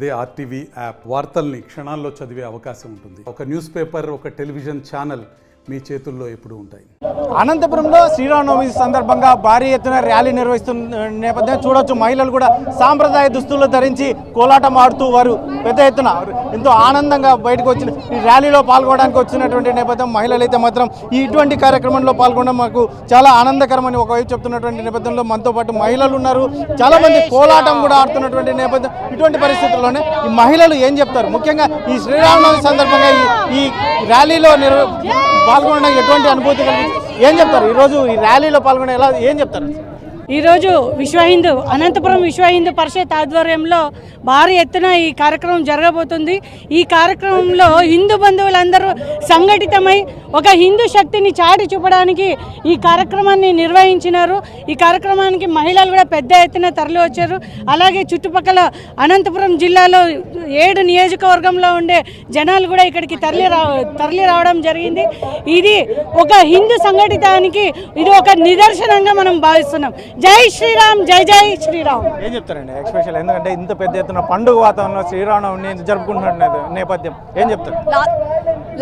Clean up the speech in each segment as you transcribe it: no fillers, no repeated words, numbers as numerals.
అదే RTV app వార్తల్ని క్షణాల్లో చదివే అవకాశం ఉంటుంది. ఒక న్యూస్ పేపర్, ఒక టెలివిజన్ ఛానల్ మీ చేతుల్లో ఎప్పుడూ ఉంటాయి. అనంతపురంలో శ్రీరామనవమి సందర్భంగా భారీ ఎత్తున ర్యాలీ నిర్వహిస్తున్న నేపథ్యం చూడొచ్చు. మహిళలు కూడా సాంప్రదాయ దుస్తులు ధరించి కోలాటం ఆడుతూ వారు పెద్ద ఎత్తున ఎంతో ఆనందంగా బయటకు వచ్చిన ఈ ర్యాలీలో పాల్గొనడానికి వచ్చినటువంటి నేపథ్యం. మహిళలు అయితే మాత్రం ఇటువంటి కార్యక్రమంలో పాల్గొనడం మాకు చాలా ఆనందకరమని ఒకవైపు చెప్తున్నటువంటి నేపథ్యంలో మనతో పాటు మహిళలు ఉన్నారు. చాలా మంది కోలాటం కూడా ఆడుతున్నటువంటి నేపథ్యం. ఇటువంటి పరిస్థితుల్లోనే ఈ మహిళలు ఏం చెప్తారు, ముఖ్యంగా ఈ శ్రీరామనవమి సందర్భంగా ఈ ర్యాలీలో పాల్గొనడం ఎటువంటి అనుభూతి కలిగి ఏం చెప్తారు? ఈరోజు ఈ ర్యాలీలో పాల్గొనే ఏం చెప్తారు? ఈరోజు అనంతపురం విశ్వ హిందూ పరిషత్ ఆధ్వర్యంలో భారీ ఎత్తున ఈ కార్యక్రమం జరగబోతుంది. ఈ కార్యక్రమంలో హిందూ బంధువులందరూ సంఘటితమై ఒక హిందూ శక్తిని చాటి చూపడానికి ఈ కార్యక్రమాన్ని నిర్వహించినారు. ఈ కార్యక్రమానికి మహిళలు కూడా పెద్ద ఎత్తున తరలి వచ్చారు. అలాగే చుట్టుపక్కల అనంతపురం జిల్లాలో 7 నియోజకవర్గంలో ఉండే జనాలు కూడా ఇక్కడికి తరలి రావడం జరిగింది. ఇది ఒక హిందూ సంఘటితానికి ఇది ఒక నిదర్శనంగా మనం భావిస్తున్నాం. జై శ్రీరామ్, జై జై శ్రీరామ్. ఏం చెప్తారండి ఎక్స్పెషల్, ఎందుకంటే ఇంత పెద్ద ఎత్తున పండుగ వాతావరణంలో శ్రీరామనవమిని జరుపుకుంటున్న నేపథ్యం ఏం చెప్తారు?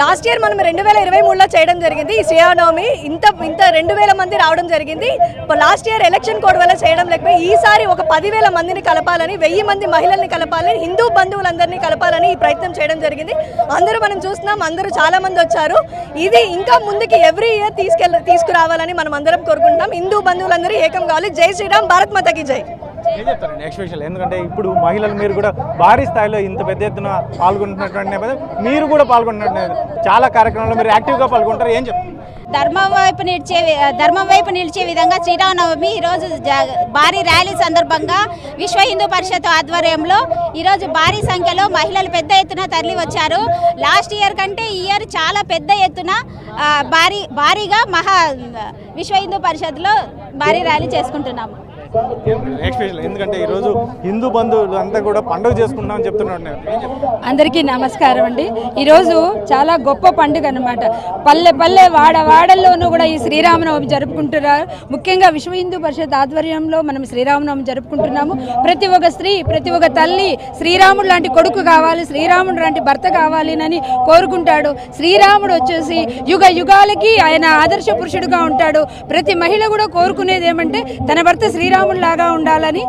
లాస్ట్ ఇయర్ మనం 2023లో చేయడం జరిగింది. ఈ శ్రీరామనవమి ఇంత 2000 మంది రావడం జరిగింది. లాస్ట్ ఇయర్ ఎలక్షన్ కోడ్ వల్ల చేయడం లేకపోయి ఈసారి ఒక 10,000 మందిని కలపాలని, 1000 మంది మహిళల్ని కలపాలని, హిందూ బంధువులందరినీ కలపాలని ఈ ప్రయత్నం చేయడం జరిగింది. అందరూ మనం చూస్తున్నాం, అందరూ చాలా మంది వచ్చారు. ఇది ఇంకా ముందుకి ఎవ్రీ ఇయర్ తీసుకురావాలని మనం అందరం కోరుకుంటున్నాం. హిందూ బంధువులందరూ ఏకం కావాలి. జై శ్రీరామ్, భారత్ మాతాకి జై. ఏం చెప్తారండి ఎక్స్పెషల్, ఎందుకంటే ఇప్పుడు మహిళలు మీరు కూడా భారీ స్థాయిలో ఇంత పెద్ద ఎత్తున పాల్గొంటున్నటువంటి నేపథ్యం, మీరు కూడా పాల్గొంటున్న చాలా కార్యక్రమాల్లో మీరు యాక్టివ్గా పాల్గొంటారు. ఏం చెప్తారు? ధర్మం వైపు నిలిచే విధంగా శ్రీరామనవమి ఈరోజు భారీ ర్యాలీ సందర్భంగా విశ్వ హిందూ పరిషత్ ఆధ్వర్యంలో ఈరోజు భారీ సంఖ్యలో మహిళలు పెద్ద ఎత్తున తరలి వచ్చారు. లాస్ట్ ఇయర్ కంటే ఈ ఇయర్ చాలా పెద్ద ఎత్తున భారీగా విశ్వ హిందూ పరిషత్లో భారీ ర్యాలీ చేసుకుంటున్నాము. ఎందుకంటే ఈరోజు హిందూ బంధువులు అంతా కూడా పండుగ చేసుకుంటామని చెప్తున్నారు. అందరికీ నమస్కారం అండి. ఈరోజు చాలా గొప్ప పండుగ అన్నమాట. పల్లె వాడల్లోనూ కూడా ఈ శ్రీరామనవమి జరుపుకుంటున్నారు. ముఖ్యంగా విశ్వ హిందూ పరిషత్ ఆధ్వర్యంలో మనం శ్రీరామనవమి జరుపుకుంటున్నాము. ప్రతి ఒక్క స్త్రీ, ప్రతి ఒక్క తల్లి శ్రీరాముడు లాంటి కొడుకు కావాలి, శ్రీరాముడు లాంటి భర్త కావాలి అని కోరుకుంటాడు. శ్రీరాముడు వచ్చేసి యుగాలకి ఆయన ఆదర్శ పురుషుడుగా ఉంటాడు. ప్రతి మహిళ కూడా కోరుకునేది ఏమంటే తన భర్త శ్రీరాముడు లాగా ఉండాలని.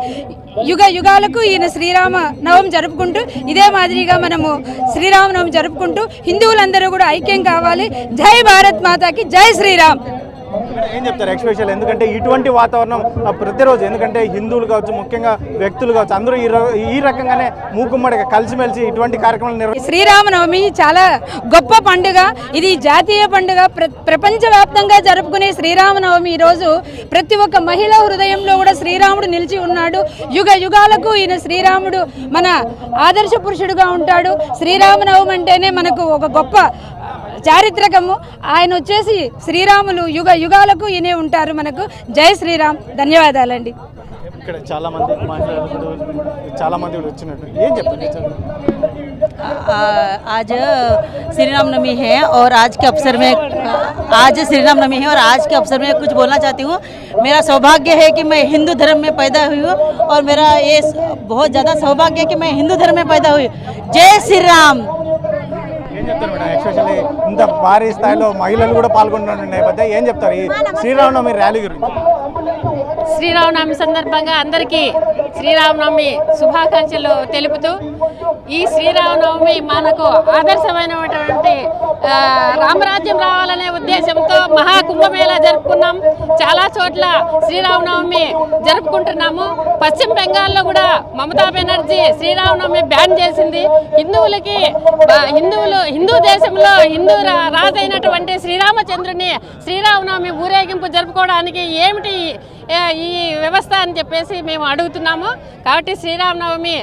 యుగాలకు ఈయన శ్రీరామ నవమి జరుపుకుంటూ ఇదే మాదిరిగా మనము శ్రీరామనవమి జరుపుకుంటూ హిందువులందరూ కూడా ఐక్యం కావాలి. జై భారత్ మాతాకి జై శ్రీరామ్. ఏం చెప్తారు ఎక్స్పెషల్, ఎందుకంటే ఇటువంటి వాతావరణం ప్రతిరోజు, ఎందుకంటే హిందువులు కావచ్చు, ముఖ్యంగా వ్యక్తులు కావచ్చు, అందరూ ఈ రకంగానే మూకుమ్మడిగా కలిసిమెలిసి ఇటువంటి కార్యక్రమాలు శ్రీరామనవమి చాలా గొప్ప పండుగ. ఇది జాతీయ పండుగ. ప్రపంచవ్యాప్తంగా జరుపుకునే శ్రీరామనవమి ఈరోజు ప్రతి ఒక్క మహిళ హృదయంలో కూడా శ్రీరాముడు నిలిచి ఉన్నాడు. యుగాలకు ఈయన శ్రీరాముడు మన ఆదర్శ పురుషుడుగా ఉంటాడు. శ్రీరామనవమి అంటేనే మనకు ఒక గొప్ప చారిత్రకము. ఆయన వచ్చేసి శ్రీరాములు యుగాలకు ఈయనే ఉంటారు మనకు. జై శ్రీరామ్. ధన్యవాదాలండి. ఇక్కడ చాలా మంది వచ్చినట్టు ఏం చెప్తారు? आज श्री रामनवमी है और आज के अवसर में कुछ बोलना चाहती हूँ। मेरा सौभाग्य है कि मैं हिंदू धर्म में पैदा हुई हूँ और मेरा ये बहुत ज़्यादा सौभाग्य है कि मैं हिंदू धर्म में पैदा हुई। जय श्री राम. ఏం చెప్తారు మేడం? ఎస్పెషల్లీ ఇంత భారీ స్థాయిలో మహిళలు కూడా పాల్గొంటున్న నేపథ్యం ఏం చెప్తారు ఈ శ్రీరామనవమి ర్యాలీ గురించి? శ్రీరామనవమి సందర్భంగా అందరికీ శ్రీరామనవమి శుభాకాంక్షలు తెలుపుతూ, ఈ శ్రీరామనవమి మనకు ఆదర్శమైనటువంటి రామరాజ్యం రావాలనే ఉద్దేశంతో మహాకుంభమేళా జరుపుకున్నాం. చాలా చోట్ల శ్రీరామనవమి జరుపుకుంటున్నాము. పశ్చిమ బెంగాల్లో కూడా మమతా బెనర్జీ శ్రీరామనవమి బ్యాన్ చేసింది. హిందూ దేశంలో హిందూ రాజైనటువంటి శ్రీరామచంద్రుని శ్రీరామనవమి ఊరేగింపు జరుపుకోవడానికి ఏమిటి ఈ వ్యవస్థ అని చెప్పేసి మేము అడుగుతున్నాము. కాబట్టి శ్రీరామనవమి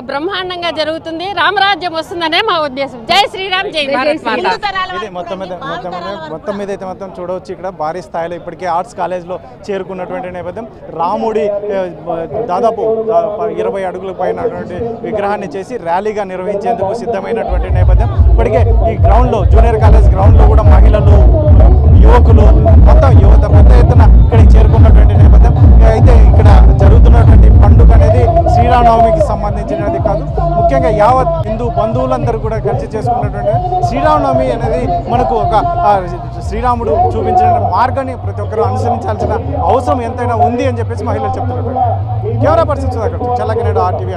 బ్రహ్మాండంగా జరుగుతుంది. రామరాజ్యం వస్తుందనే మా ఉద్దేశం. జై శ్రీరామ్, జై భారత్ మాతా. మొత్తం మీద అయితే మొత్తం చూడవచ్చు, ఇక్కడ భారీ స్థాయిలో ఇప్పటికే ఆర్ట్స్ కాలేజ్లో చేరుకున్నటువంటి నేపథ్యం. రాముడి దాదాపు 20 అడుగుల పైనటువంటి విగ్రహాన్ని చేసి ర్యాలీగా నిర్వహించేందుకు సిద్ధమైనటువంటి నేపథ్యం. ఇప్పటికే ఈ గ్రౌండ్లో, జూనియర్ కాలేజ్ గ్రౌండ్లో కూడా మహిళలు, యువకులు, మొత్తం యువత పెద్ద ఎత్తున ఇక్కడికి చేరుకున్నటువంటి నేపథ్యం. అయితే ఇక్కడ జరుగుతున్న జరుపుకుంటున్నటువంటి పండుగ అనేది శ్రీరామనవమికి సంబంధించినది కాదు, ముఖ్యంగా యావత్ హిందూ బంధువులందరూ కూడా కలిసి చేసుకున్నటువంటి శ్రీరామనవమి అనేది మనకు ఒక శ్రీరాముడు చూపించిన మార్గాన్ని ప్రతి ఒక్కరూ అనుసరించాల్సిన అవసరం ఎంతైనా ఉంది అని చెప్పేసి మహిళలు చెప్తున్నారు. కెమెరా పర్సన్ సుధాకర్, చల్లగినాడు RTV.